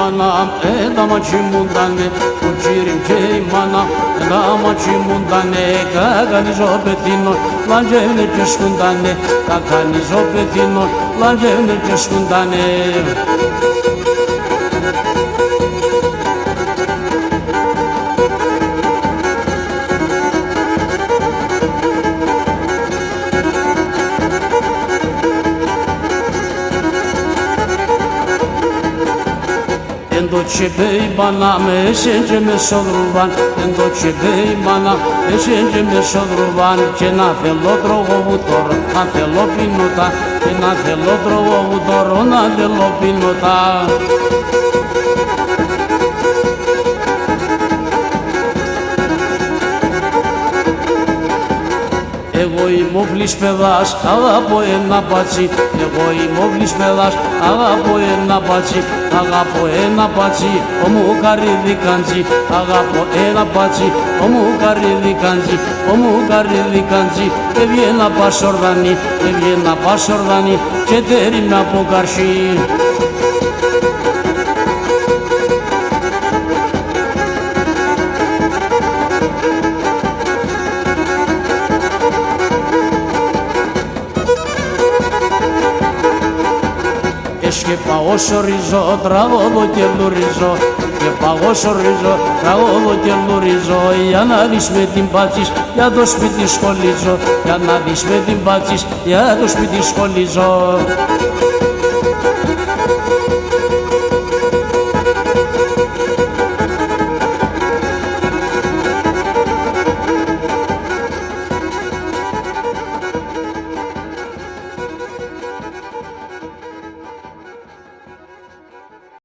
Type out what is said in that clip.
bana edamaçı mundane uçirim key mana edamaçı mundane kakani zopetino lan cevne çeşkundane kakani zopetino lan cevne çeşkundane Endoce bey bana meşence meşodruvan Endoce bey bana meşence meşodruvan Que na velo drogo utor na velo pinota Que na velo drogo utor na velo pinota Εγώ είμαι ο Βλυσπεδάς, αγαπώ ένα πατσί. Εγώ είμαι ο Βλυσπεδάς, αγαπώ ένα πατσί. Αγαπώ ένα πατσί, ο μου καρύδι καντζί. Αγαπώ ένα πατσί, ο μου καρύδι καντζί. Ο μου καρύδι καντζί. Έβγαινα πασορδανή, έβγαινα πασορδανή. Και τέρι με από καρσί. Και πάω σορίζω, τραγωδώ και λουρίζω. Και πάω σορίζω, τραγωδώ και λουρίζω. Για να δεις με την πάτσις, για το σπίτι σχολίζω. Για να δεις με την πάτσις, για το σπίτι σχολίζω.